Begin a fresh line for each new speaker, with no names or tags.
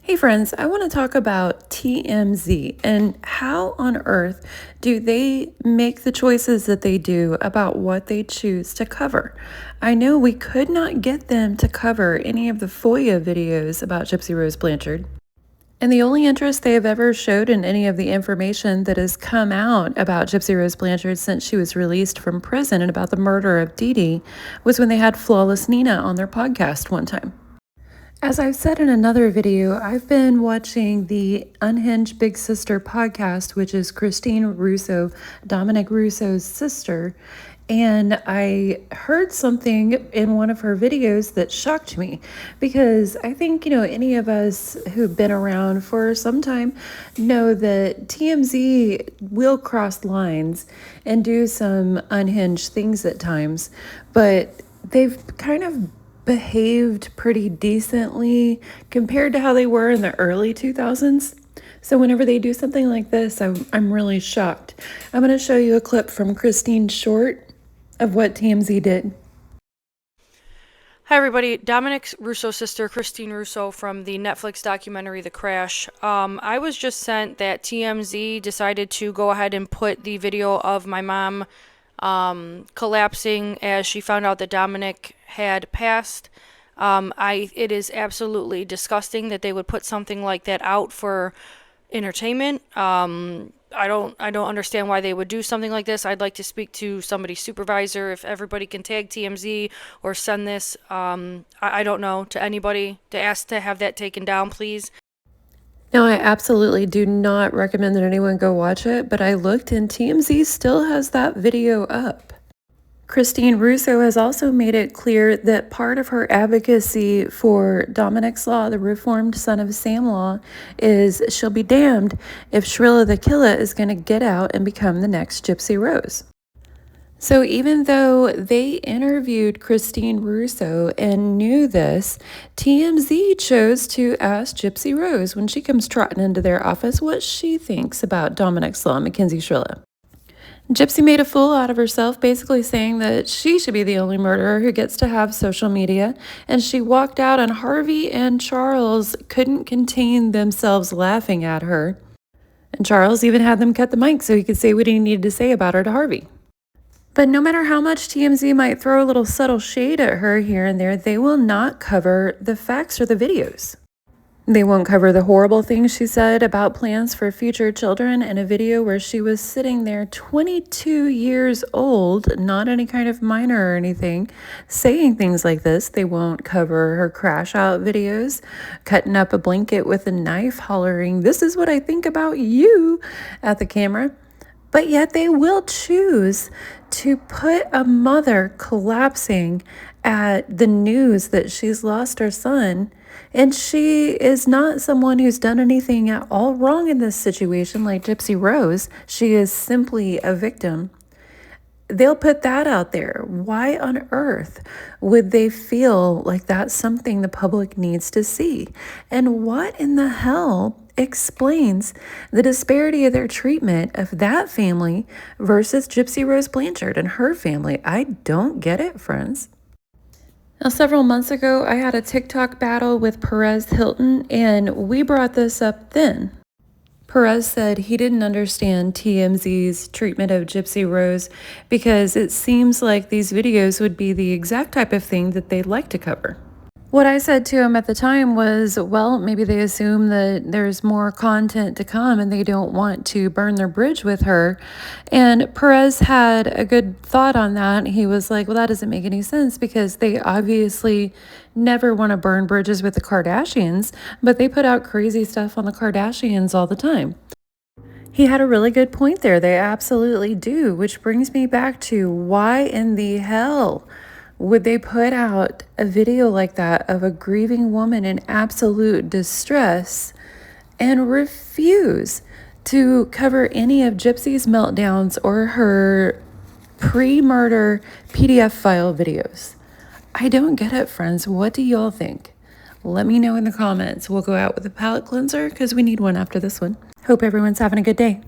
Hey friends, I want to talk about TMZ and how on earth do they make the choices that they do about what they choose to cover. I know we could not get them to cover any of the FOIA videos about Gypsy Rose Blanchard. And the only interest they have ever showed in any of the information that has come out about Gypsy Rose Blanchard since she was released from prison and about the murder of Dee Dee was when they had Flawless Nina on their podcast one time. As I've said in another video, I've been watching the Unhinged Big Sister podcast, which is Christine Russo, Dominic Russo's sister, and I heard something in one of her videos that shocked me because I think, any of us who've been around for some time know that TMZ will cross lines and do some unhinged things at times, but they've kind of behaved pretty decently compared to how they were in the early 2000s. So whenever they do something like this, I'm really shocked. I'm going to show you a clip from Christine's short of what TMZ did.
Hi everybody, Dominic Russo's sister, Christine Russo from the Netflix documentary The Crash. I was just sent that TMZ decided to go ahead and put the video of my mom collapsing as she found out that Dominic had passed. It is absolutely disgusting that they would put something like that out for entertainment. I don't understand why they would do something like this. I'd like to speak to somebody's supervisor if everybody can tag TMZ or send this, I don't know, to anybody to ask to have that taken down, please.
Now, I absolutely do not recommend that anyone go watch it, but I looked and TMZ still has that video up. Christine Russo has also made it clear that part of her advocacy for Dominic's Law, the reformed son of Sam Law, is she'll be damned if Shrilla the Killer is going to get out and become the next Gypsy Rose. So even though they interviewed Christine Russo and knew this, TMZ chose to ask Gypsy Rose when she comes trotting into their office what she thinks about Dominic's Law, Mackenzie Shrilla. Gypsy made a fool out of herself, basically saying that she should be the only murderer who gets to have social media, and she walked out and Harvey and Charles couldn't contain themselves laughing at her. And Charles even had them cut the mic so he could say what he needed to say about her to Harvey. But no matter how much TMZ might throw a little subtle shade at her here and there, they will not cover the facts or the videos. They won't cover the horrible things she said about plans for future children in a video where she was sitting there 22 years old, not any kind of minor or anything, saying things like this. They won't cover her crash out videos, cutting up a blanket with a knife, hollering, "This is what I think about you," at the camera. But yet they will choose to put a mother collapsing at the news that she's lost her son. And she is not someone who's done anything at all wrong in this situation like Gypsy Rose. She is simply a victim. They'll put that out there. Why on earth would they feel like that's something the public needs to see? And what in the hell explains the disparity of their treatment of that family versus Gypsy Rose Blanchard and her family? I don't get it, friends. Now, several months ago, I had a TikTok battle with Perez Hilton, and we brought this up then. Perez said he didn't understand TMZ's treatment of Gypsy Rose because it seems like these videos would be the exact type of thing that they'd like to cover. What I said to him at the time was, well, maybe they assume that there's more content to come and they don't want to burn their bridge with her. And Perez had a good thought on that. He was like, well, that doesn't make any sense because they obviously never want to burn bridges with the Kardashians, but they put out crazy stuff on the Kardashians all the time. He had a really good point there. They absolutely do, which brings me back to why in the hell would they put out a video like that of a grieving woman in absolute distress and refuse to cover any of Gypsy's meltdowns or her pre-murder PDF file videos? I don't get it, friends. What do y'all think? Let me know in the comments. We'll go out with a palate cleanser because we need one after this one. Hope everyone's having a good day.